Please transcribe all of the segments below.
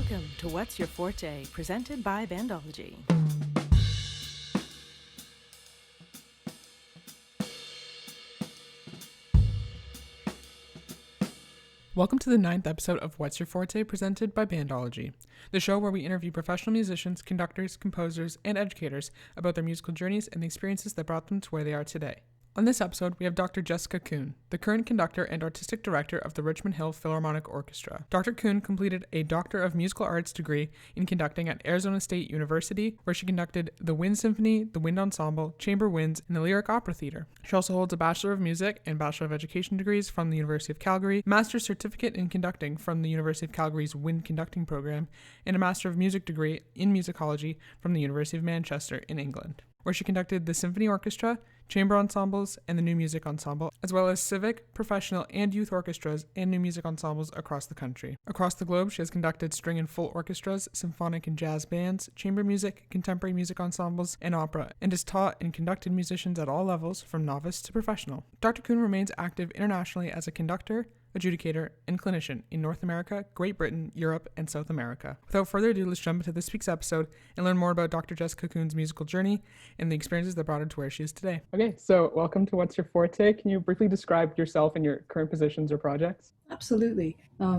Welcome to What's Your Forte, presented by Bandology. Welcome to the 9th episode of What's Your Forte, presented by Bandology, the show where we interview professional musicians, conductors, composers, and educators about their musical journeys and the experiences that brought them to where they are today. On this episode, we have Dr. Jessica Kun, the current conductor and artistic director of the Richmond Philharmonic Orchestra. Dr. Kun completed a Doctor of Musical Arts degree in conducting at Arizona State University, where she conducted the Wind Symphony, the Wind Ensemble, Chamber Winds, and the Lyric Opera Theatre. She also holds a Bachelor of Music and Bachelor of Education degrees from the University of Calgary, a Master's Certificate in Conducting from the University of Calgary's Wind Conducting Program, and a Master of Music degree in Musicology from the University of Manchester in England, where she conducted the Symphony Orchestra, chamber ensembles, and the New Music Ensemble, as well as civic, professional, and youth orchestras and new music ensembles across the country. Across the globe, she has conducted string and full orchestras, symphonic and jazz bands, chamber music, contemporary music ensembles, and opera, and has taught and conducted musicians at all levels, from novice to professional. Dr. Kun remains active internationally as a conductor, adjudicator, and clinician in North America, Great Britain, Europe, and South America. Without further ado, let's jump into this week's episode and learn more about Dr. Jessica Kun's musical journey and the experiences that brought her to where she is today. Okay, so welcome to What's Your Forte. Can you briefly describe yourself and your current positions or projects? Absolutely.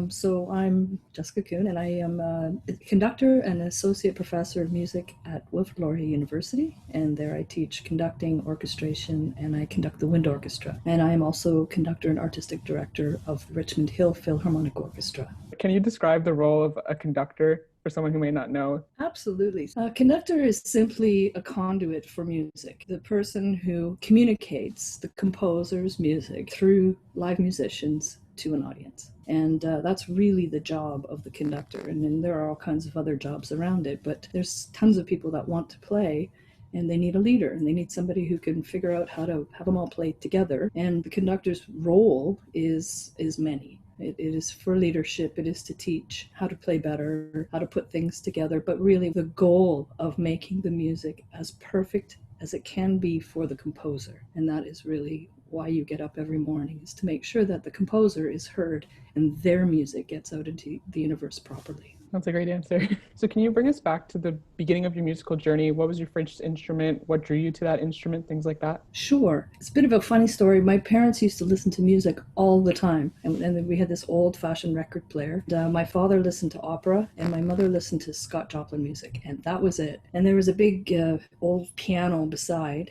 So I'm Jessica Kun, and I am a conductor and associate professor of music at Wilfrid Laurier University, and there I teach conducting, orchestration, and I conduct the wind orchestra. And I am also conductor and artistic director of the Richmond Hill Philharmonic Orchestra. Can you describe the role of a conductor for someone who may not know? Absolutely. A conductor is simply a conduit for music, the person who communicates the composer's music through live musicians to an audience. And that's really the job of the conductor. And then there are all kinds of other jobs around it, but there's tons of people that want to play, and they need a leader, and they need somebody who can figure out how to have them all play together. And the conductor's role is many. It is for leadership, it is to teach how to play better, how to put things together, but really the goal of making the music as perfect as it can be for the composer. And that is really why you get up every morning, is to make sure that the composer is heard and their music gets out into the universe properly. That's a great answer. So can you bring us back to the beginning of your musical journey? What was your first instrument? What drew you to that instrument? Things like that? Sure. It's a bit of a funny story. My parents used to listen to music all the time. And then we had this old-fashioned record player. My father listened to opera, and my mother listened to Scott Joplin music. And that was it. And there was a big old piano beside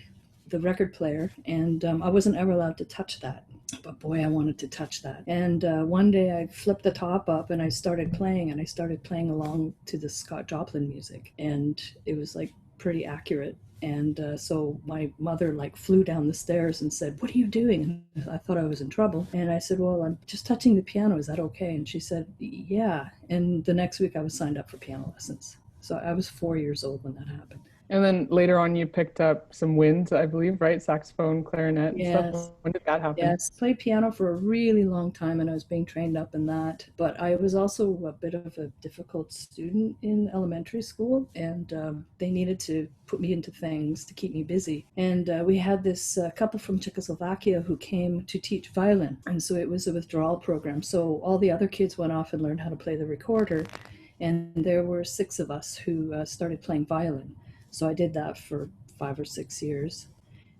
the record player, and I wasn't ever allowed to touch that. But boy, I wanted to touch that. And one day I flipped the top up and I started playing along to the Scott Joplin music. And it was like pretty accurate. And so my mother flew down the stairs and said, "What are you doing?" And I thought I was in trouble. And I said, "Well, I'm just touching the piano. Is that okay?" And she said, "Yeah." And the next week I was signed up for piano lessons. So I was 4 years old when that happened. And then later on, you picked up some winds, I believe, right? Saxophone, clarinet, and Yes. stuff. When did that happen? Yes, played piano for a really long time, and I was being trained up in that. But I was also a bit of a difficult student in elementary school, and they needed to put me into things to keep me busy. And we had this couple from Czechoslovakia who came to teach violin, and so it was a withdrawal program. So all the other kids went off and learned how to play the recorder, and there were 6 of us who started playing violin. So I did that for 5 or 6 years.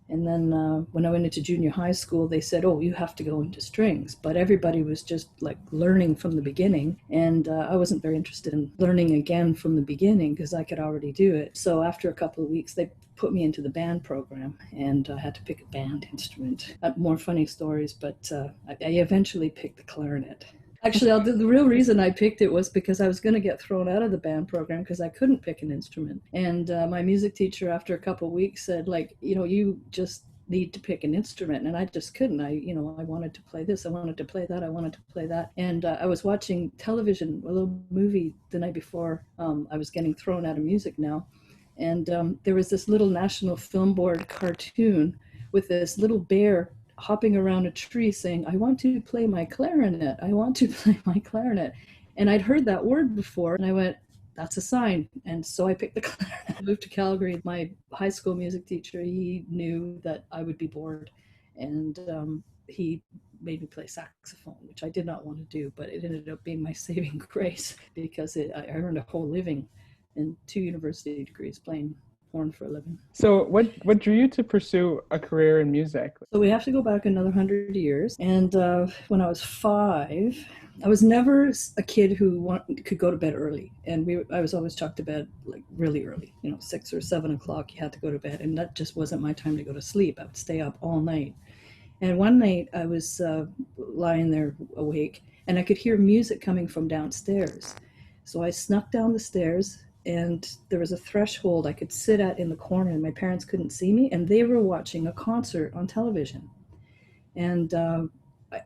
And then when I went into junior high school, they said, "Oh, you have to go into strings." But everybody was just learning from the beginning. And I wasn't very interested in learning again from the beginning because I could already do it. So after a couple of weeks, they put me into the band program, and I had to pick a band instrument. More funny stories, but I eventually picked the clarinet. Actually, the real reason I picked it was because I was going to get thrown out of the band program because I couldn't pick an instrument. And my music teacher, after a couple of weeks, said, you just need to pick an instrument. And I just couldn't. I wanted to play this. I wanted to play that. I wanted to play that. And I was watching television, a little movie the night before I was getting thrown out of music now. And there was this little National Film Board cartoon with this little bear hopping around a tree saying, "I want to play my clarinet. I want to play my clarinet." And I'd heard that word before, and I went, "That's a sign." And so I picked the clarinet. I moved to Calgary. My high school music teacher, he knew that I would be bored, and he made me play saxophone, which I did not want to do, but it ended up being my saving grace because I earned a whole living and 2 university degrees playing horn for a living. So what drew you to pursue a career in music? So we have to go back another 100 years. And when I was 5, I was never a kid who could go to bed early. And I was always chucked to bed like really early, 6 or 7 o'clock, you had to go to bed. And that just wasn't my time to go to sleep. I would stay up all night. And one night I was lying there awake and I could hear music coming from downstairs. So I snuck down the stairs, and there was a threshold I could sit at in the corner, and my parents couldn't see me, and they were watching a concert on television. And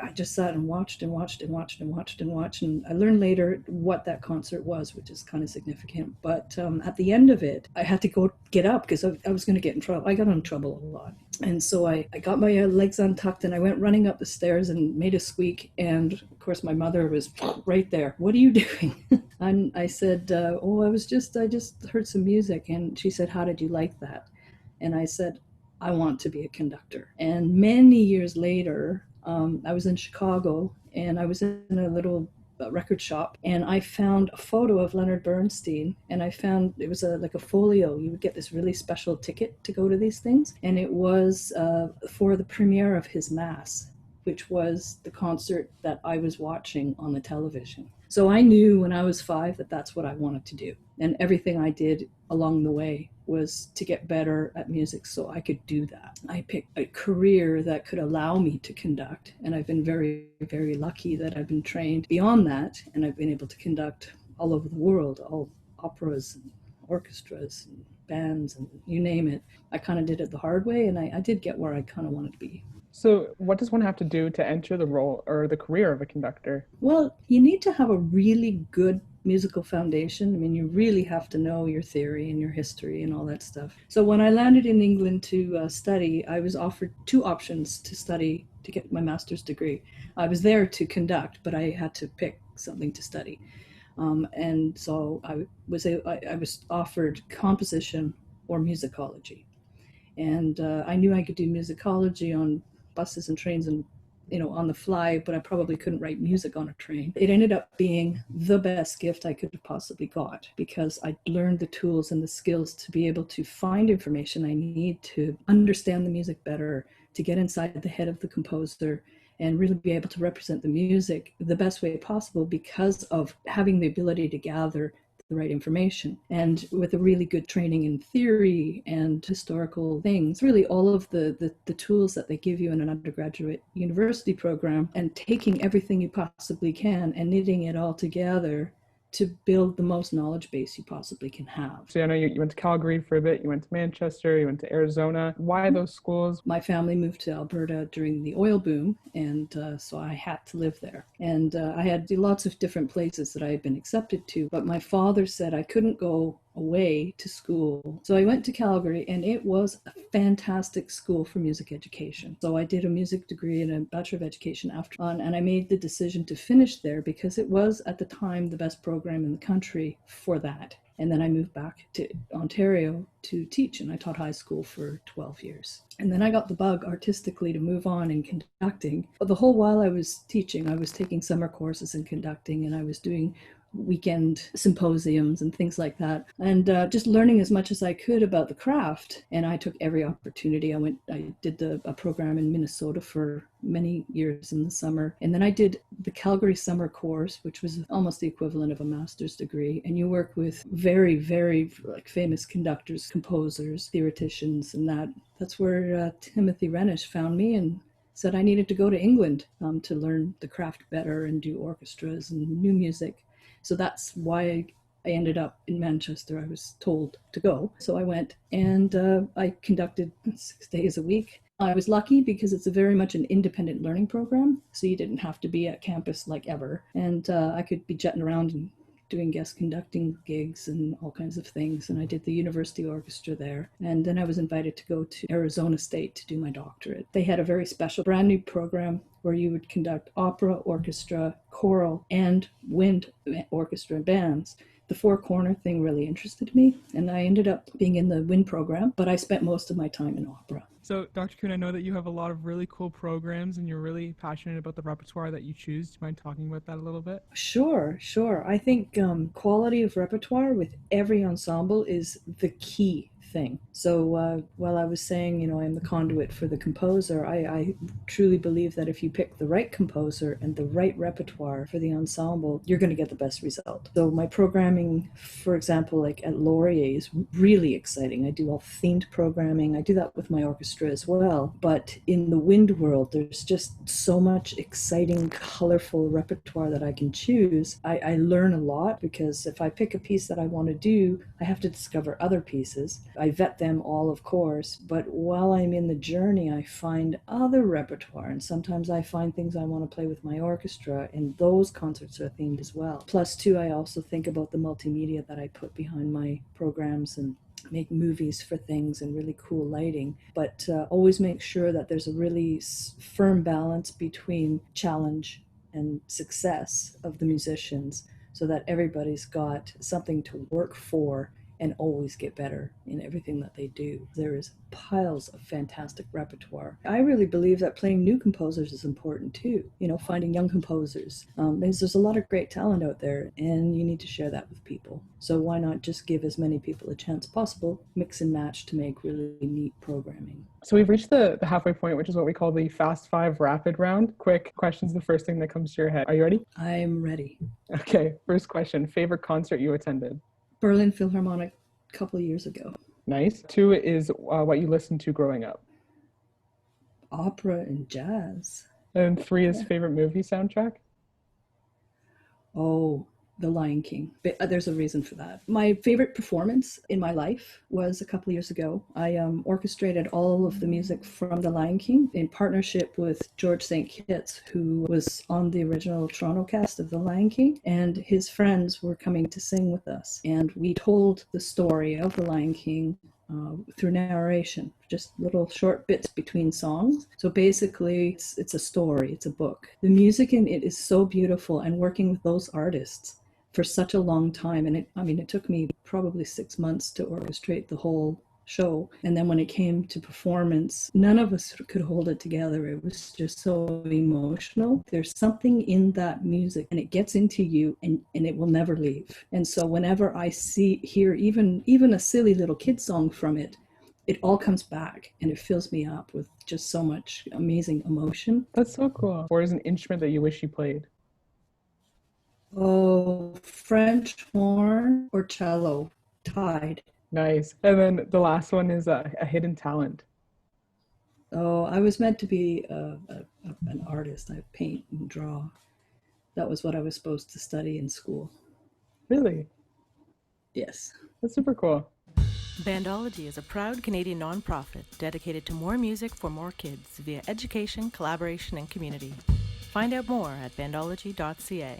I just sat and watched and watched and watched and watched and watched. And I learned later what that concert was, which is kind of significant. But at the end of it, I had to get up because I was going to get in trouble. I got in trouble a lot. And so I got my legs untucked and I went running up the stairs and made a squeak. And of course, my mother was right there. What are you doing? And I said, I just heard some music. And she said, how did you like that? And I said, I want to be a conductor. And many years later, I was in Chicago and I was in a little record shop and I found a photo of Leonard Bernstein, and I found it was like a folio. You would get this really special ticket to go to these things, and it was for the premiere of his Mass, which was the concert that I was watching on the television. So I knew when I was 5 that that's what I wanted to do. And everything I did along the way was to get better at music so I could do that. I picked a career that could allow me to conduct. And I've been very, very lucky that I've been trained beyond that. And I've been able to conduct all over the world, all operas and orchestras and bands and you name it. I kind of did it the hard way, and I did get where I kind of wanted to be. So what does one have to do to enter the role or the career of a conductor? Well, you need to have a really good musical foundation. I mean, you really have to know your theory and your history and all that stuff. So when I landed in England to study, I was offered 2 options to study to get my master's degree. I was there to conduct, but I had to pick something to study. And so I was offered composition or musicology. And I knew I could do musicology on buses and trains and on the fly, but I probably couldn't write music on a train. It ended up being the best gift I could have possibly got because I learned the tools and the skills to be able to find information I need to understand the music better, to get inside the head of the composer and really be able to represent the music the best way possible because of having the ability to gather the right information. And with a really good training in theory and historical things, really all of the tools that they give you in an undergraduate university program, and taking everything you possibly can and knitting it all together to build the most knowledge base you possibly can have. So I know you went to Calgary for a bit, you went to Manchester, you went to Arizona. Why those schools? My family moved to Alberta during the oil boom, and so I had to live there. And I had lots of different places that I had been accepted to, but my father said I couldn't go away to school. So I went to Calgary, and it was a fantastic school for music education. So I did a music degree and a Bachelor of Education after on, and I made the decision to finish there because it was at the time the best program in the country for that. And then I moved back to Ontario to teach, and I taught high school for 12 years. And then I got the bug artistically to move on in conducting. But the whole while I was teaching, I was taking summer courses in conducting, and I was doing weekend symposiums and things like that, and just learning as much as I could about the craft. And I took every opportunity. I did a program in Minnesota for many years in the summer, and then I did the Calgary summer course, which was almost the equivalent of a master's degree. And you work with very, very famous conductors, composers, theoreticians, and that's where Timothy Renish found me and said I needed to go to England to learn the craft better and do orchestras and new music. So that's why I ended up in Manchester. I was told to go. So I went, and I conducted 6 days a week. I was lucky because it's very much an independent learning program. So you didn't have to be at campus like ever. And I could be jetting around and doing guest conducting gigs and all kinds of things. And I did the university orchestra there. And then I was invited to go to Arizona State to do my doctorate. They had a very special brand new program where you would conduct opera, orchestra, choral, and wind orchestra bands The four corner thing really interested me, and I ended up being in the wind program, but I spent most of my time in opera. So, Dr. Kun, I know that you have a lot of really cool programs and you're really passionate about the repertoire that you choose. Do you mind talking about that a little bit? Sure. I think quality of repertoire with every ensemble is the key thing. So while I was saying, I'm the conduit for the composer, I truly believe that if you pick the right composer and the right repertoire for the ensemble, you're going to get the best result. So my programming, for example, like at Laurier, is really exciting. I do all themed programming. I do that with my orchestra as well. But in the wind world, there's just so much exciting, colorful repertoire that I can choose. I learn a lot because if I pick a piece that I want to do, I have to discover other pieces. I vet them all, of course, but while I'm in the journey, I find other repertoire, and sometimes I find things I want to play with my orchestra, and those concerts are themed as well. Plus, too, I also think about the multimedia that I put behind my programs and make movies for things and really cool lighting, but always make sure that there's a really firm balance between challenge and success of the musicians so that everybody's got something to work for and always get better in everything that they do. There is piles of fantastic repertoire. I really believe that playing new composers is important too. Finding young composers. There's a lot of great talent out there, and you need to share that with people. So why not just give as many people a chance possible, mix and match to make really neat programming. So we've reached the halfway point, which is what we call the Fast Five Rapid Round. Quick questions, the first thing that comes to your head. Are you ready? I'm ready. Okay, first question. Favorite concert you attended? Berlin Philharmonic a couple of years ago. Nice. 2 is what you listened to growing up. Opera and jazz. And 3 is favorite movie soundtrack? Oh, The Lion King. But there's a reason for that. My favorite performance in my life was a couple of years ago. I orchestrated all of the music from The Lion King in partnership with George St. Kitts, who was on the original Toronto cast of The Lion King, and his friends were coming to sing with us. And we told the story of The Lion King through narration, just little short bits between songs. So basically, it's a story, it's a book. The music in it is so beautiful, and working with those artists for such a long time. And it took me probably 6 months to orchestrate the whole show. And then when it came to performance, none of us could hold it together. It was just so emotional. There's something in that music, and it gets into you, and it will never leave. And so whenever I hear even a silly little kid song from it, it all comes back, and it fills me up with just so much amazing emotion. That's so cool. Or is an instrument that you wish you played? Oh, French horn or cello, tied. Nice. And then the last one is a hidden talent. Oh, I was meant to be an artist. I paint and draw. That was what I was supposed to study in school. Really? Yes. That's super cool. Bandology is a proud Canadian nonprofit dedicated to more music for more kids via education, collaboration, and community. Find out more at bandology.ca.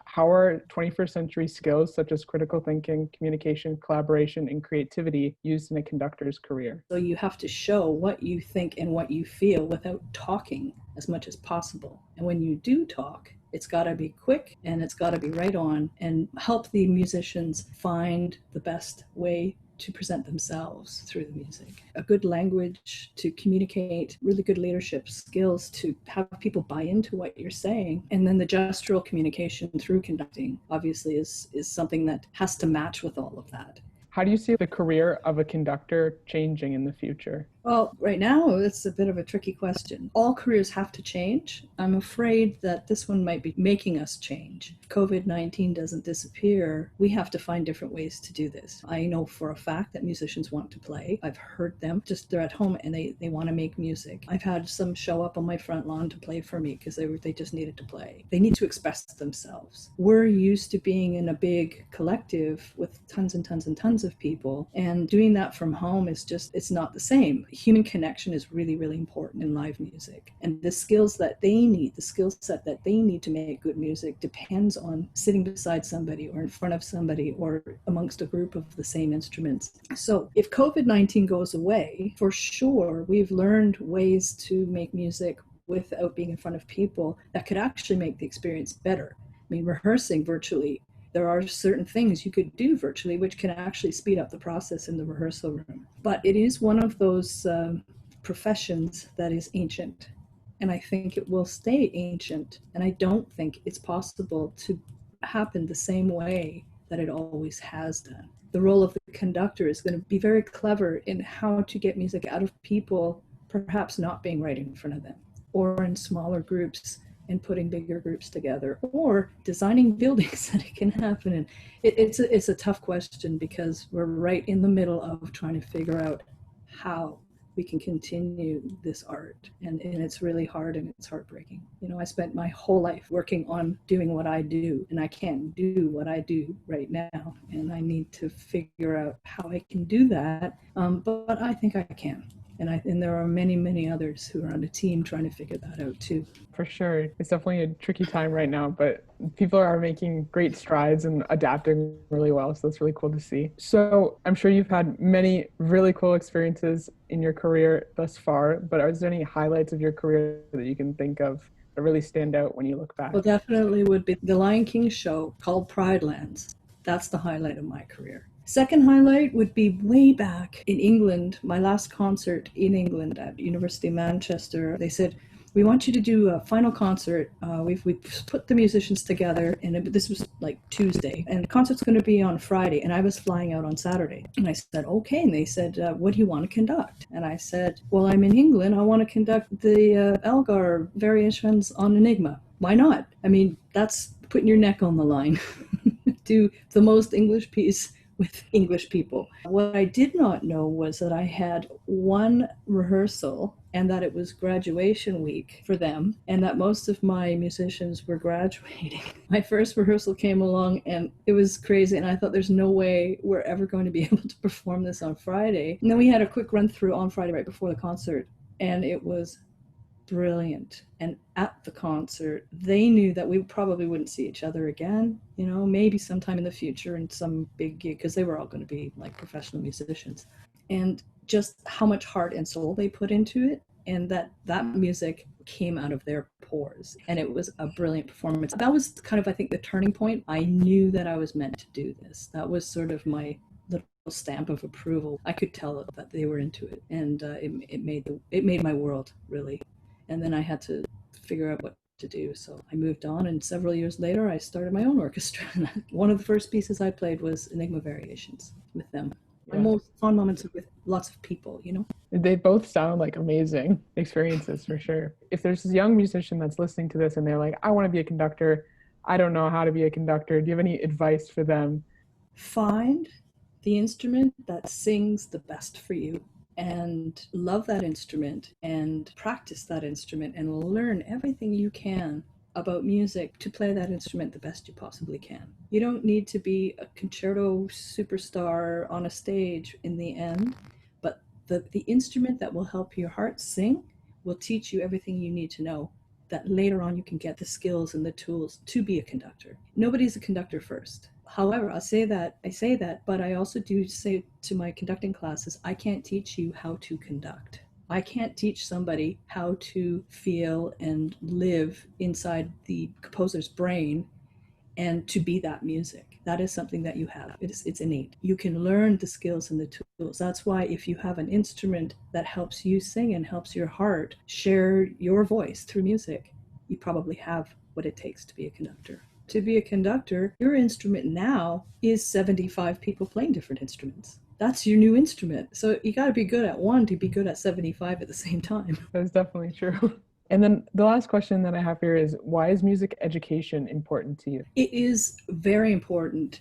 How are 21st century skills such as critical thinking, communication, collaboration, and creativity used in a conductor's career? So you have to show what you think and what you feel without talking as much as possible. And when you do talk, it's got to be quick and it's got to be right on, and help the musicians find the best way to present themselves through the music. A good language to communicate, really good leadership skills to have people buy into what you're saying. And then the gestural communication through conducting obviously is something that has to match with all of that. How do you see the career of a conductor changing in the future? Well, right now, it's a bit of a tricky question. All careers have to change. I'm afraid that this one might be making us change. COVID-19 doesn't disappear. We have to find different ways to do this. I know for a fact that musicians want to play. I've heard them, they're at home and they want to make music. I've had some show up on my front lawn to play for me because they just needed to play. They need to express themselves. We're used to being in a big collective with tons and tons and tons of people, and doing that from home it's not the same. Human connection is really, really important in live music. And the skills that they need, the skill set that they need to make good music depends on sitting beside somebody or in front of somebody or amongst a group of the same instruments. So if COVID-19 goes away, for sure, we've learned ways to make music without being in front of people that could actually make the experience better. mean, rehearsing virtually, there are certain things you could do virtually which can actually speed up the process in the rehearsal room. But it is one of those professions that is ancient. And I think it will stay ancient. And I don't think it's possible to happen the same way that it always has done. The role of the conductor is going to be very clever in how to get music out of people perhaps not being right in front of them, or in smaller groups and putting bigger groups together, or designing buildings that it can happen in. It's a tough question because we're right in the middle of trying to figure out how we can continue this art, and it's really hard and it's heartbreaking. I spent my whole life working on doing what I do, and I can't do what I do right now, and I need to figure out how I can do that, but I think I can. And there are many others who are on the team trying to figure that out too. For sure. It's definitely a tricky time right now, but people are making great strides and adapting really well. So that's really cool to see. So I'm sure you've had many really cool experiences in your career thus far, but are there any highlights of your career that you can think of that really stand out when you look back? Well, definitely would be the Lion King show called Pride Lands. That's the highlight of my career. Second highlight would be way back in England, my last concert in England at University of Manchester. They said, we want you to do a final concert. We've put the musicians together, and this was like Tuesday, and the concert's going to be on Friday, and I was flying out on Saturday. And I said, okay. And they said, what do you want to conduct? And I said, well, I'm in England. I want to conduct the Elgar variations on Enigma. Why not? I mean, that's putting your neck on the line. Do the most English piece with English people. What I did not know was that I had one rehearsal and that it was graduation week for them, and that most of my musicians were graduating. My first rehearsal came along and it was crazy, and I thought there's no way we're ever going to be able to perform this on Friday. And then we had a quick run through on Friday right before the concert, and it was brilliant. And at the concert, they knew that we probably wouldn't see each other again, maybe sometime in the future in some big gig, because they were all going to be like professional musicians. And just how much heart and soul they put into it, and that music came out of their pores, and it was a brilliant performance. That was kind of, I think, the turning point. I knew that I was meant to do this. That was sort of my little stamp of approval. I could tell that they were into it, and it made my world, really. And then I had to figure out what to do. So I moved on, and several years later, I started my own orchestra. One of the first pieces I played was Enigma Variations with them. My most fun moments are with lots of people, They both sound like amazing experiences for sure. If there's this young musician that's listening to this and they're like, I want to be a conductor, I don't know how to be a conductor, do you have any advice for them? Find the instrument that sings the best for you, and love that instrument, and practice that instrument, and learn everything you can about music to play that instrument the best you possibly can. You don't need to be a concerto superstar on a stage in the end, but the instrument that will help your heart sing will teach you everything you need to know, that later on you can get the skills and the tools to be a conductor. Nobody's a conductor first. However, I say that, but I also do say to my conducting classes, I can't teach you how to conduct. I can't teach somebody how to feel and live inside the composer's brain and to be that music. That is something that you have. It's innate. You can learn the skills and the tools. That's why if you have an instrument that helps you sing and helps your heart share your voice through music, you probably have what it takes to be a conductor. To be a conductor, your instrument now is 75 people playing different instruments. That's your new instrument. So you got to be good at one to be good at 75 at the same time. That's definitely true. And then the last question that I have here is, why is music education important to you? It is very important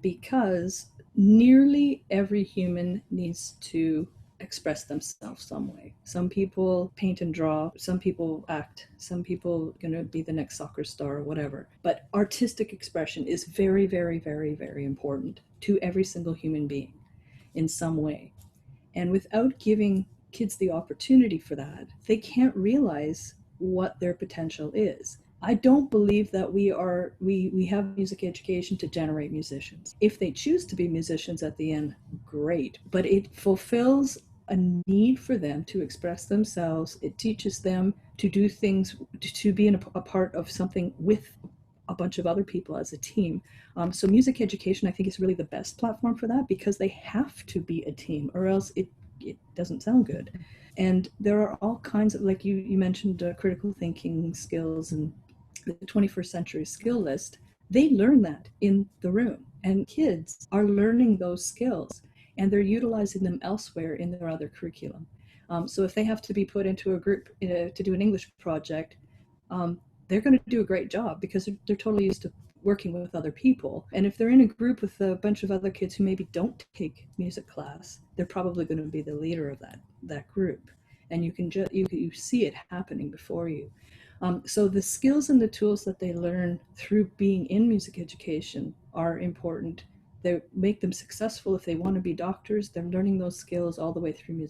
because nearly every human needs to express themselves some way. Some people paint and draw, some people act, some people are going to be the next soccer star or whatever. But artistic expression is very, very, very, very important to every single human being in some way. And without giving kids the opportunity for that, they can't realize what their potential is. I don't believe that we have music education to generate musicians. If they choose to be musicians at the end, great. But it fulfills a need for them to express themselves. It teaches them to do things, to be a part of something with a bunch of other people as a team. So music education, I think, is really the best platform for that, because they have to be a team, or else it doesn't sound good. And there are all kinds of, like you mentioned, critical thinking skills and the 21st century skill list. They learn that in the room, and kids are learning those skills, and they're utilizing them elsewhere in their other curriculum. So if they have to be put into a group to do an English project, they're going to do a great job, because they're totally used to working with other people. And if they're in a group with a bunch of other kids who maybe don't take music class, they're probably going to be the leader of that group. And you can you see it happening before you. So the skills and the tools that they learn through being in music education are important. They make them successful if they want to be doctors. They're learning those skills all the way through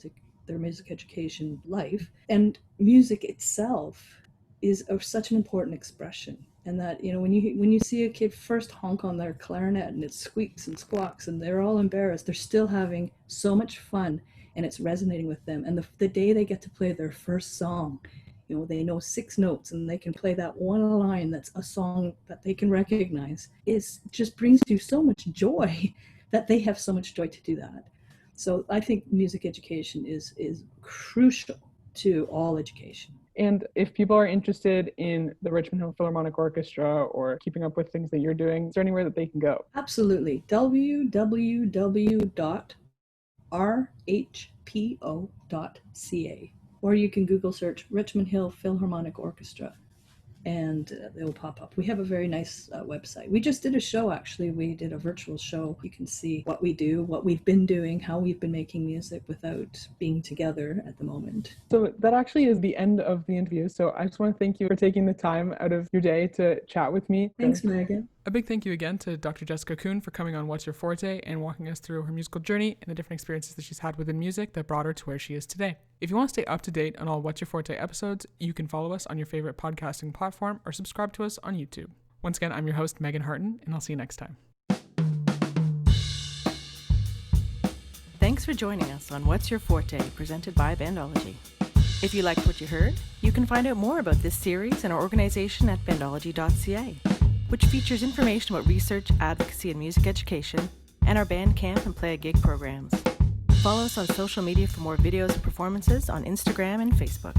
their music education life. And music itself is of such an important expression. And that, when you see a kid first honk on their clarinet and it squeaks and squawks and they're all embarrassed, they're still having so much fun and it's resonating with them. And the day they get to play their first song, they know 6 notes and they can play that one line that's a song that they can recognize, it just brings you so much joy that they have so much joy to do that. So I think music education is crucial to all education. And if people are interested in the Richmond Hill Philharmonic Orchestra or keeping up with things that you're doing, is there anywhere that they can go? Absolutely. www.rhpo.ca. Or you can Google search Richmond Hill Philharmonic Orchestra, and they will pop up. We have a very nice website. We just did a show, actually. We did a virtual show. You can see what we do, what we've been doing, how we've been making music without being together at the moment. So that actually is the end of the interview. So I just want to thank you for taking the time out of your day to chat with me. Thanks, Megan. A big thank you again to Dr. Jessica Kun for coming on What's Your Forte and walking us through her musical journey and the different experiences that she's had within music that brought her to where she is today. If you want to stay up to date on all What's Your Forte episodes, you can follow us on your favorite podcasting platform or subscribe to us on YouTube. Once again, I'm your host, Megan Harton, and I'll see you next time. Thanks for joining us on What's Your Forte, presented by Bandology. If you liked what you heard, you can find out more about this series and our organization at bandology.ca, which features information about research, advocacy, and music education, and our band camp and play a gig programs. Follow us on social media for more videos and performances on Instagram and Facebook.